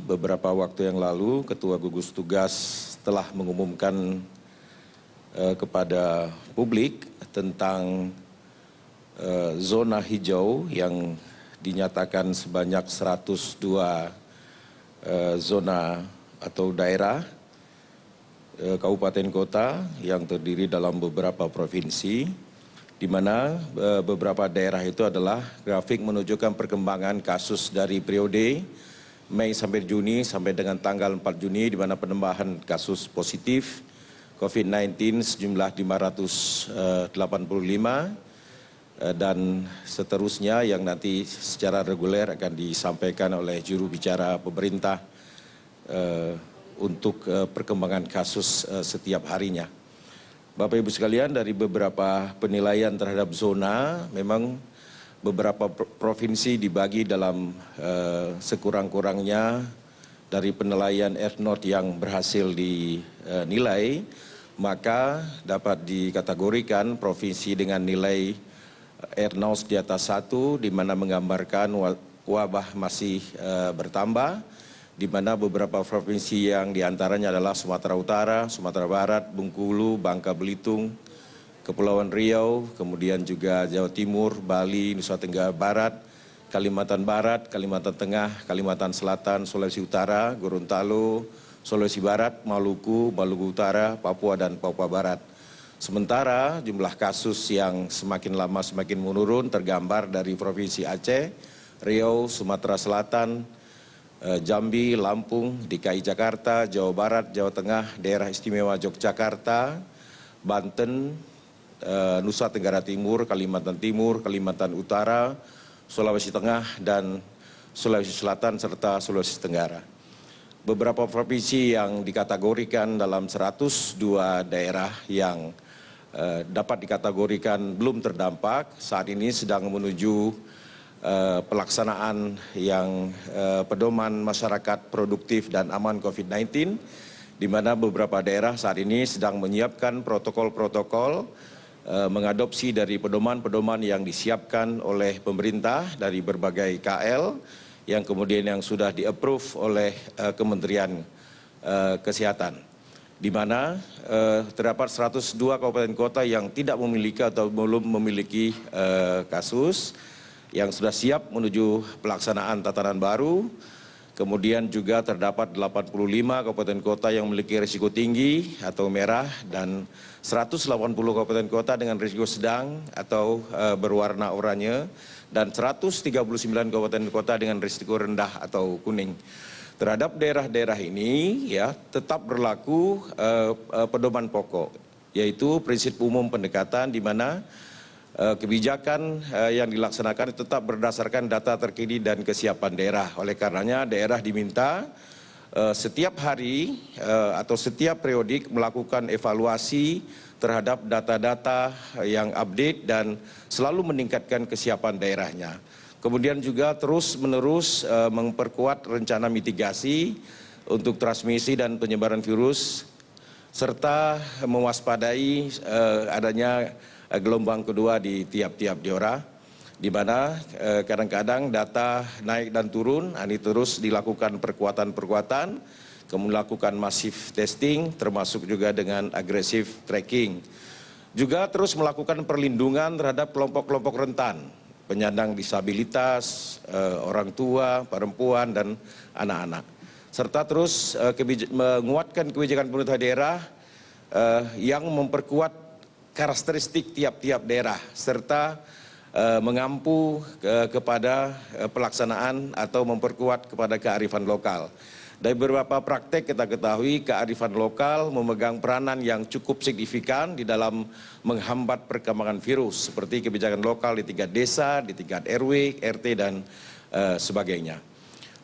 beberapa waktu yang lalu Ketua Gugus Tugas telah mengumumkan kepada publik tentang zona hijau yang dinyatakan sebanyak 102 zona atau daerah kabupaten kota yang terdiri dalam beberapa provinsi, di mana beberapa daerah itu adalah grafik menunjukkan perkembangan kasus dari periode Mei sampai Juni sampai dengan tanggal 4 Juni, di mana penambahan kasus positif COVID-19 sejumlah 585 dan seterusnya yang nanti secara reguler akan disampaikan oleh juru bicara pemerintah untuk perkembangan kasus setiap harinya. Bapak Ibu sekalian, dari beberapa penilaian terhadap zona, memang beberapa provinsi dibagi dalam sekurang-kurangnya dari penilaian R0 yang berhasil dinilai, maka dapat dikategorikan provinsi dengan nilai R0 di atas 1, di mana menggambarkan wabah masih bertambah, di mana beberapa provinsi yang diantaranya adalah Sumatera Utara, Sumatera Barat, Bengkulu, Bangka Belitung, Kepulauan Riau, kemudian juga Jawa Timur, Bali, Nusa Tenggara Barat, Kalimantan Barat, Kalimantan Tengah, Kalimantan Selatan, Sulawesi Utara, Gorontalo, Sulawesi Barat, Maluku, Maluku Utara, Papua, dan Papua Barat. Sementara jumlah kasus yang semakin lama semakin menurun tergambar dari Provinsi Aceh, Riau, Sumatera Selatan, Jambi, Lampung, DKI Jakarta, Jawa Barat, Jawa Tengah, Daerah Istimewa Yogyakarta, Banten, Nusa Tenggara Timur, Kalimantan Timur, Kalimantan Utara, Sulawesi Tengah, dan Sulawesi Selatan, serta Sulawesi Tenggara. Beberapa provinsi yang dikategorikan dalam 102 daerah yang dapat dikategorikan belum terdampak, saat ini sedang menuju pelaksanaan yang pedoman masyarakat produktif dan aman COVID-19, di mana beberapa daerah saat ini sedang menyiapkan protokol-protokol mengadopsi dari pedoman-pedoman yang disiapkan oleh pemerintah dari berbagai KL yang kemudian yang sudah di-approve oleh Kementerian Kesehatan, di mana terdapat 102 kabupaten kota yang tidak memiliki atau belum memiliki kasus yang sudah siap menuju pelaksanaan tatanan baru. Kemudian juga terdapat 85 kabupaten kota yang memiliki risiko tinggi atau merah dan 180 kabupaten kota dengan risiko sedang atau berwarna oranye dan 139 kabupaten kota dengan risiko rendah atau kuning. Terhadap daerah-daerah ini ya tetap berlaku pedoman pokok, yaitu prinsip umum pendekatan, di mana kebijakan yang dilaksanakan tetap berdasarkan data terkini dan kesiapan daerah. Oleh karenanya daerah diminta setiap hari atau setiap periodik melakukan evaluasi terhadap data-data yang update dan selalu meningkatkan kesiapan daerahnya. Kemudian juga terus-menerus memperkuat rencana mitigasi untuk transmisi dan penyebaran virus, serta mewaspadai adanya gelombang kedua di tiap-tiap daerah, di mana kadang-kadang data naik dan turun. Ini terus dilakukan perkuatan-perkuatan, kemudian melakukan masif testing, termasuk juga dengan agresif tracking. Juga terus melakukan perlindungan terhadap kelompok-kelompok rentan, penyandang disabilitas, orang tua, perempuan, dan anak-anak. Serta terus menguatkan kebijakan pemerintah daerah yang memperkuat karakteristik tiap-tiap daerah, serta mengampu kepada pelaksanaan atau memperkuat kepada kearifan lokal. Dari beberapa praktek kita ketahui kearifan lokal memegang peranan yang cukup signifikan di dalam menghambat perkembangan virus, seperti kebijakan lokal di tingkat desa, di tingkat RW, RT, dan sebagainya.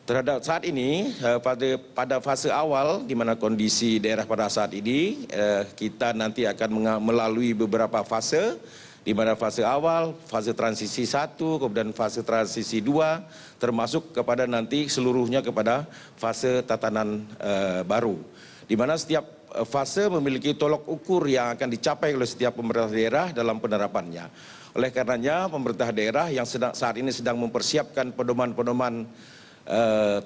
Terhadap saat ini, pada fase awal di mana kondisi daerah pada saat ini, kita nanti akan melalui beberapa fase, di mana fase awal, fase transisi 1, kemudian fase transisi 2, termasuk kepada nanti seluruhnya kepada fase tatanan baru. Di mana setiap fase memiliki tolok ukur yang akan dicapai oleh setiap pemerintah daerah dalam penerapannya. Oleh karenanya pemerintah daerah yang saat ini sedang mempersiapkan pedoman-pedoman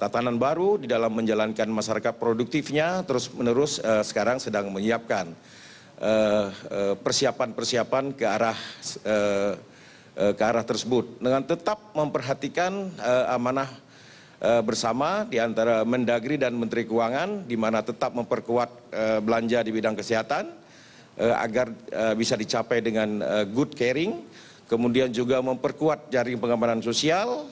tatanan baru di dalam menjalankan masyarakat produktifnya, terus menerus sekarang sedang menyiapkan persiapan-persiapan ke arah tersebut dengan tetap memperhatikan amanah bersama di antara Mendagri dan Menteri Keuangan, di mana tetap memperkuat belanja di bidang kesehatan agar bisa dicapai dengan good caring, kemudian juga memperkuat jaring pengamanan sosial,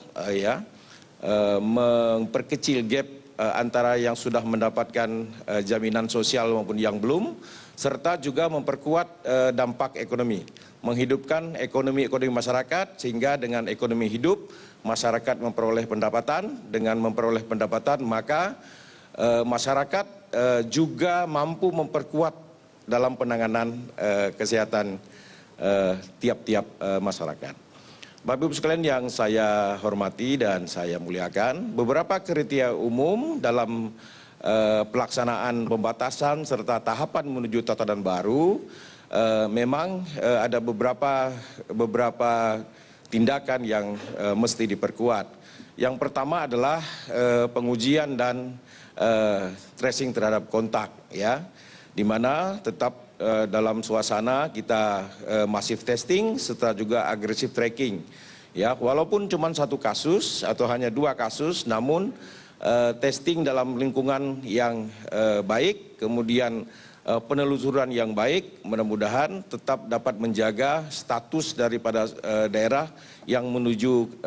memperkecil gap antara yang sudah mendapatkan jaminan sosial maupun yang belum, serta juga memperkuat dampak ekonomi, menghidupkan ekonomi masyarakat, sehingga dengan ekonomi hidup, masyarakat memperoleh pendapatan. Dengan memperoleh pendapatan, maka masyarakat juga mampu memperkuat dalam penanganan kesehatan tiap-tiap masyarakat. Bapak Ibu sekalian yang saya hormati dan saya muliakan, beberapa kriteria umum dalam pelaksanaan pembatasan serta tahapan menuju tatanan baru, memang ada beberapa tindakan yang mesti diperkuat. Yang pertama adalah pengujian dan tracing terhadap kontak, ya, di mana tetap dalam suasana kita masif testing serta juga agresif tracking, ya, walaupun cuma satu kasus atau hanya 2 kasus, namun testing dalam lingkungan yang baik, kemudian penelusuran yang baik, mudah-mudahan tetap dapat menjaga status daripada daerah yang menuju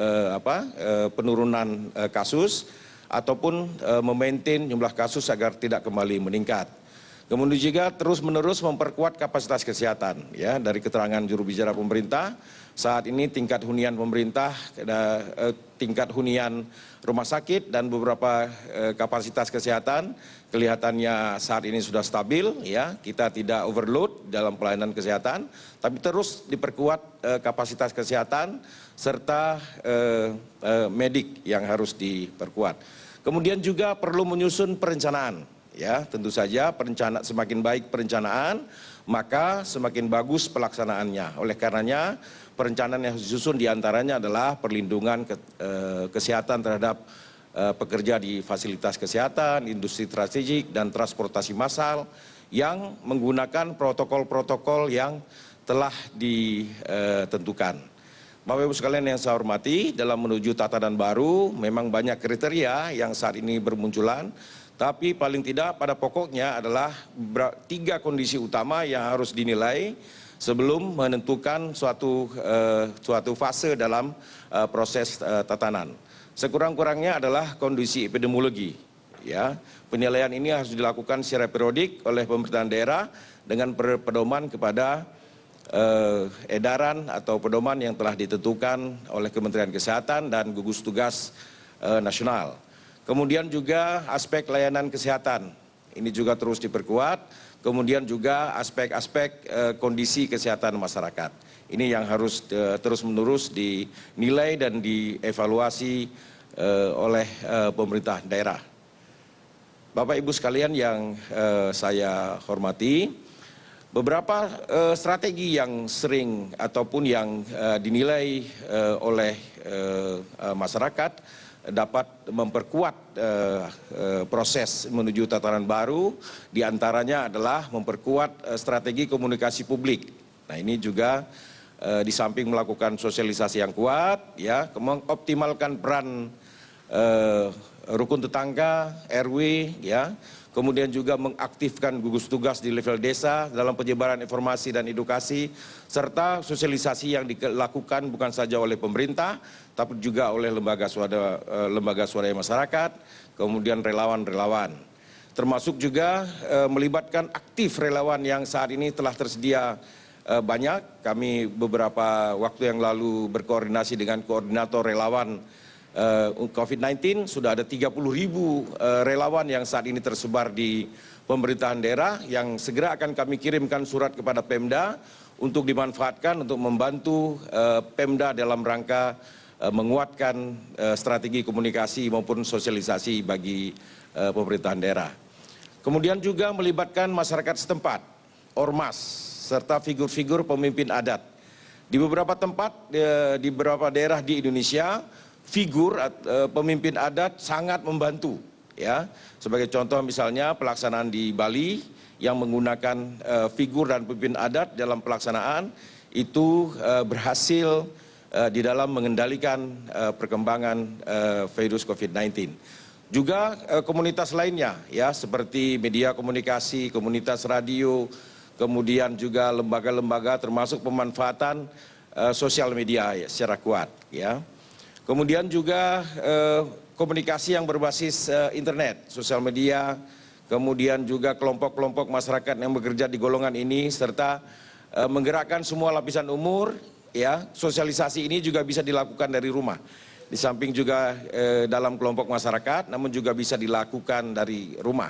penurunan kasus ataupun memaintain jumlah kasus agar tidak kembali meningkat. Kemudian juga terus-menerus memperkuat kapasitas kesehatan, ya, dari keterangan juru bicara pemerintah. Saat ini tingkat hunian pemerintah, tingkat hunian rumah sakit dan beberapa kapasitas kesehatan kelihatannya saat ini sudah stabil, ya. Kita tidak overload dalam pelayanan kesehatan, tapi terus diperkuat kapasitas kesehatan serta medik yang harus diperkuat. Kemudian juga perlu menyusun perencanaan. Ya, tentu saja semakin baik perencanaan, maka semakin bagus pelaksanaannya. Oleh karenanya, perencanaan yang disusun diantaranya adalah perlindungan kesehatan terhadap pekerja di fasilitas kesehatan, industri strategik, dan transportasi massal yang menggunakan protokol-protokol yang telah ditentukan. Bapak Ibu sekalian yang saya hormati, dalam menuju tatanan baru memang banyak kriteria yang saat ini bermunculan. Tapi paling tidak pada pokoknya adalah 3 kondisi utama yang harus dinilai sebelum menentukan suatu fase dalam proses tatanan. Sekurang-kurangnya adalah kondisi epidemiologi. Ya, penilaian ini harus dilakukan secara periodik oleh pemerintahan daerah dengan pedoman kepada edaran atau pedoman yang telah ditentukan oleh Kementerian Kesehatan dan gugus tugas nasional. Kemudian juga aspek layanan kesehatan, ini juga terus diperkuat. Kemudian juga aspek-aspek kondisi kesehatan masyarakat. Ini yang harus terus-menerus dinilai dan dievaluasi oleh pemerintah daerah. Bapak Ibu sekalian yang saya hormati, beberapa strategi yang sering ataupun yang dinilai oleh masyarakat dapat memperkuat proses menuju tatanan baru, diantaranya adalah memperkuat strategi komunikasi publik. Nah, ini juga di samping melakukan sosialisasi yang kuat, ya, mengoptimalkan peran rukun tetangga, RW, ya, kemudian juga mengaktifkan gugus tugas di level desa dalam penyebaran informasi dan edukasi, serta sosialisasi yang dilakukan bukan saja oleh pemerintah, tapi juga oleh lembaga swadaya masyarakat, kemudian relawan-relawan. Termasuk juga melibatkan aktif relawan yang saat ini telah tersedia banyak. Kami beberapa waktu yang lalu berkoordinasi dengan koordinator relawan COVID-19, sudah ada 30.000 relawan yang saat ini tersebar di pemerintahan daerah yang segera akan kami kirimkan surat kepada Pemda untuk dimanfaatkan untuk membantu Pemda dalam rangka menguatkan strategi komunikasi maupun sosialisasi bagi pemerintahan daerah. Kemudian juga melibatkan masyarakat setempat, ormas, serta figur-figur pemimpin adat. Di beberapa tempat, di beberapa daerah di Indonesia, figur pemimpin adat sangat membantu, ya. Sebagai contoh misalnya pelaksanaan di Bali yang menggunakan figur dan pemimpin adat dalam pelaksanaan itu berhasil di dalam mengendalikan perkembangan virus COVID-19. Juga komunitas lainnya, ya, seperti media komunikasi, komunitas radio, kemudian juga lembaga-lembaga termasuk pemanfaatan sosial media secara kuat, ya. Kemudian juga komunikasi yang berbasis internet, sosial media, kemudian juga kelompok-kelompok masyarakat yang bekerja di golongan ini serta menggerakkan semua lapisan umur, ya. Sosialisasi ini juga bisa dilakukan dari rumah. Di samping juga dalam kelompok masyarakat, namun juga bisa dilakukan dari rumah.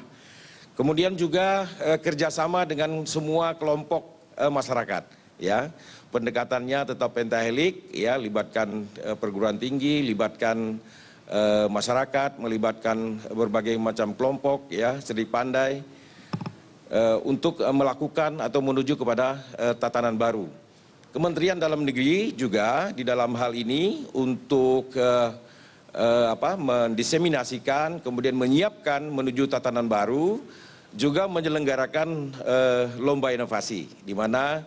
Kemudian juga kerjasama dengan semua kelompok masyarakat, ya. Pendekatannya tetap pentahelik, ya, libatkan perguruan tinggi, libatkan masyarakat, melibatkan berbagai macam kelompok, ya, cerdik pandai untuk melakukan atau menuju kepada tatanan baru. Kementerian Dalam Negeri juga di dalam hal ini untuk mendiseminasikan, kemudian menyiapkan menuju tatanan baru, juga menyelenggarakan lomba inovasi, di mana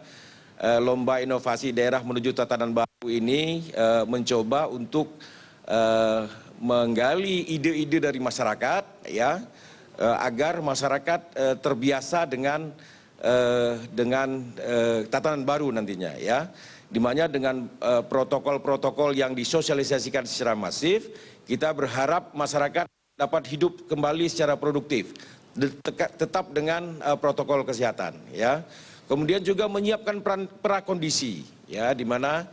lomba inovasi daerah menuju tatanan baru ini mencoba untuk menggali ide-ide dari masyarakat, ya, agar masyarakat terbiasa dengan tatanan baru nantinya, ya, di mana dengan protokol-protokol yang disosialisasikan secara masif, kita berharap masyarakat dapat hidup kembali secara produktif, tetap dengan protokol kesehatan, ya. Kemudian juga menyiapkan prakondisi, ya, di mana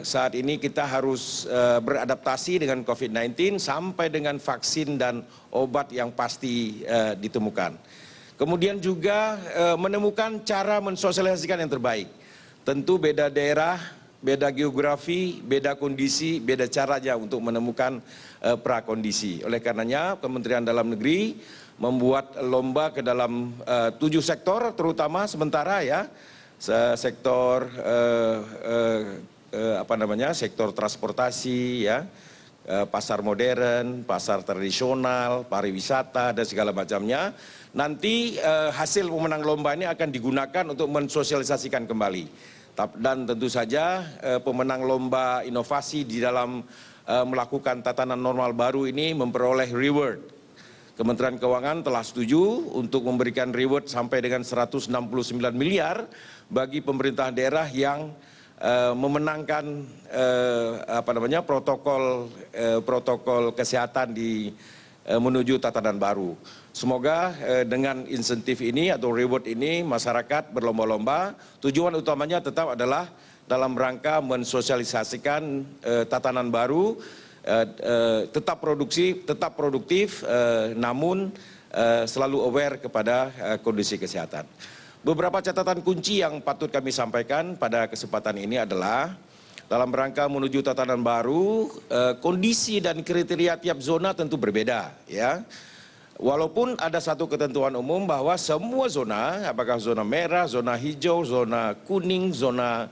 saat ini kita harus beradaptasi dengan COVID-19 sampai dengan vaksin dan obat yang pasti ditemukan. Kemudian juga menemukan cara mensosialisasikan yang terbaik. Tentu beda daerah, beda geografi, beda kondisi, beda caranya untuk menemukan prakondisi. Oleh karenanya Kementerian Dalam Negeri membuat lomba ke dalam 7 sektor, terutama sementara, ya, sektor sektor transportasi, ya, pasar modern, pasar tradisional, pariwisata dan segala macamnya. Nanti hasil pemenang lomba ini akan digunakan untuk mensosialisasikan kembali. Dan tentu saja pemenang lomba inovasi di dalam melakukan tatanan normal baru ini memperoleh reward. Kementerian Keuangan telah setuju untuk memberikan reward sampai dengan 169 miliar bagi pemerintah daerah yang memenangkan protokol kesehatan menuju tatanan baru. Semoga dengan insentif ini atau reward ini masyarakat berlomba-lomba, tujuan utamanya tetap adalah dalam rangka mensosialisasikan tatanan baru, tetap produktif, namun selalu aware kepada kondisi kesehatan. Beberapa catatan kunci yang patut kami sampaikan pada kesempatan ini adalah dalam rangka menuju tatanan baru, kondisi dan kriteria tiap zona tentu berbeda, ya. Walaupun ada satu ketentuan umum bahwa semua zona, apakah zona merah, zona hijau, zona kuning, zona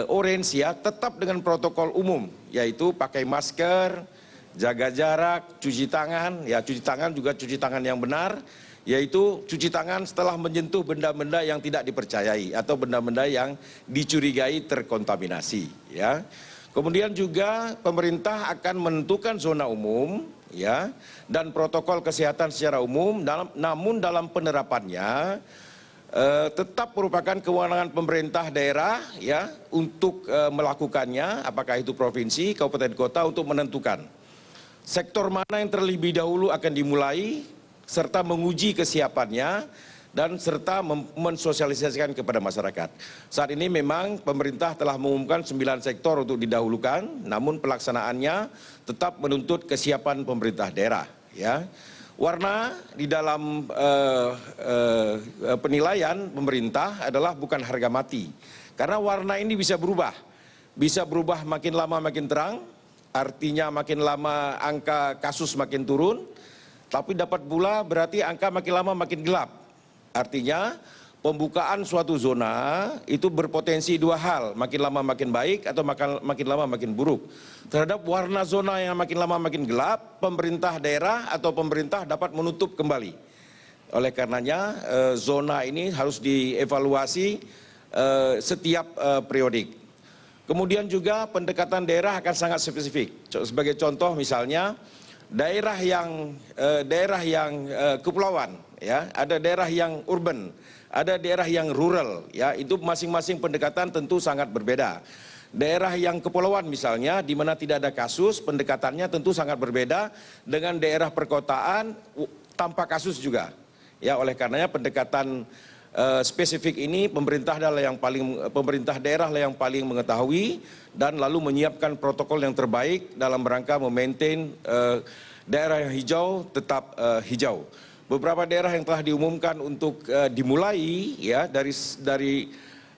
orange, ya, tetap dengan protokol umum, yaitu pakai masker, jaga jarak, cuci tangan, ya, cuci tangan juga cuci tangan yang benar, yaitu cuci tangan setelah menyentuh benda-benda yang tidak dipercayai atau benda-benda yang dicurigai terkontaminasi, ya. Kemudian juga pemerintah akan menentukan zona umum, ya, dan protokol kesehatan secara umum, namun dalam penerapannya tetap merupakan kewenangan pemerintah daerah, ya, untuk melakukannya, apakah itu provinsi, kabupaten kota, untuk menentukan sektor mana yang terlebih dahulu akan dimulai, serta menguji kesiapannya, dan serta mensosialisasikan kepada masyarakat. Saat ini memang pemerintah telah mengumumkan 9 sektor untuk didahulukan, namun pelaksanaannya tetap menuntut kesiapan pemerintah daerah, ya. Warna di dalam penilaian pemerintah adalah bukan harga mati, karena warna ini bisa berubah makin lama makin terang, artinya makin lama angka kasus makin turun, tapi dapat pula berarti angka makin lama makin gelap. Artinya pembukaan suatu zona itu berpotensi dua hal, makin lama makin baik atau makin lama makin buruk. Terhadap warna zona yang makin lama makin gelap, pemerintah daerah atau pemerintah dapat menutup kembali. Oleh karenanya zona ini harus dievaluasi setiap periodik. Kemudian juga pendekatan daerah akan sangat spesifik. Sebagai contoh misalnya daerah yang kepulauan, ya, ada daerah yang urban, ada daerah yang rural, ya, itu masing-masing pendekatan tentu sangat berbeda. Daerah yang kepulauan misalnya, di mana tidak ada kasus, pendekatannya tentu sangat berbeda dengan daerah perkotaan tanpa kasus juga. Ya, oleh karenanya pendekatan spesifik ini pemerintah daerah yang paling mengetahui dan lalu menyiapkan protokol yang terbaik dalam rangka memaintain daerah yang hijau tetap hijau. Beberapa daerah yang telah diumumkan untuk dimulai, ya, dari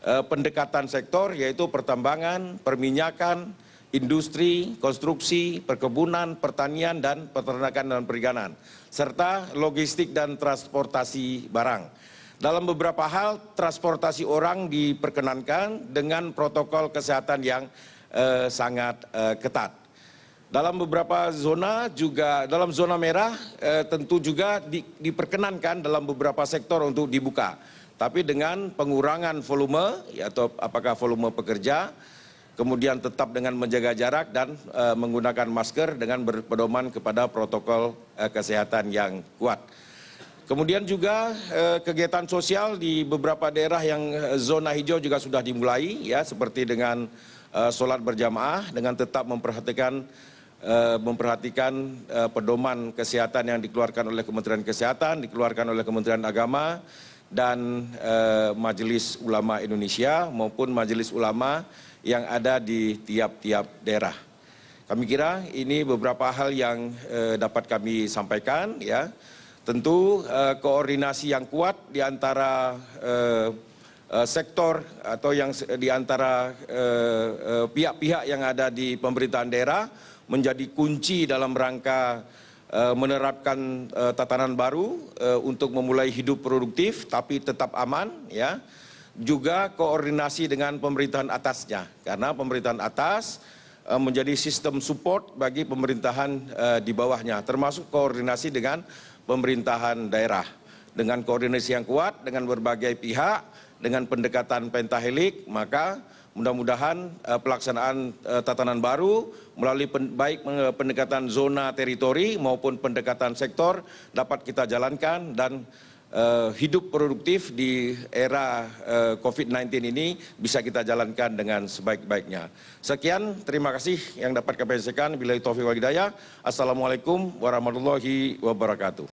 pendekatan sektor, yaitu pertambangan, perminyakan, industri, konstruksi, perkebunan, pertanian, dan peternakan dan perikanan, serta logistik dan transportasi barang. Dalam beberapa hal, transportasi orang diperkenankan dengan protokol kesehatan yang sangat ketat. Dalam beberapa zona juga, dalam zona merah tentu juga diperkenankan dalam beberapa sektor untuk dibuka. Tapi dengan pengurangan volume, ya, atau apakah volume pekerja, kemudian tetap dengan menjaga jarak dan menggunakan masker dengan berpedoman kepada protokol kesehatan yang kuat. Kemudian juga kegiatan sosial di beberapa daerah yang zona hijau juga sudah dimulai, ya, seperti dengan sholat berjamaah dengan tetap memperhatikan pedoman kesehatan yang dikeluarkan oleh Kementerian Kesehatan, dikeluarkan oleh Kementerian Agama dan Majelis Ulama Indonesia maupun Majelis Ulama yang ada di tiap-tiap daerah. Kami kira ini beberapa hal yang dapat kami sampaikan, ya. Tentu koordinasi yang kuat di antara sektor atau yang di antara pihak-pihak yang ada di pemerintahan daerah menjadi kunci dalam rangka menerapkan tatanan baru untuk memulai hidup produktif tapi tetap aman, ya. Juga koordinasi dengan pemerintahan atasnya, karena pemerintahan atas menjadi sistem support bagi pemerintahan di bawahnya, termasuk koordinasi dengan pemerintahan daerah. Dengan koordinasi yang kuat dengan berbagai pihak, dengan pendekatan pentahelik, maka mudah-mudahan pelaksanaan tatanan baru melalui baik pendekatan zona teritori maupun pendekatan sektor dapat kita jalankan dan hidup produktif di era COVID-19 ini bisa kita jalankan dengan sebaik-baiknya. Sekian, terima kasih yang dapat kami sampaikan. Billahi taufiq wal hidayah. Assalamualaikum warahmatullahi wabarakatuh.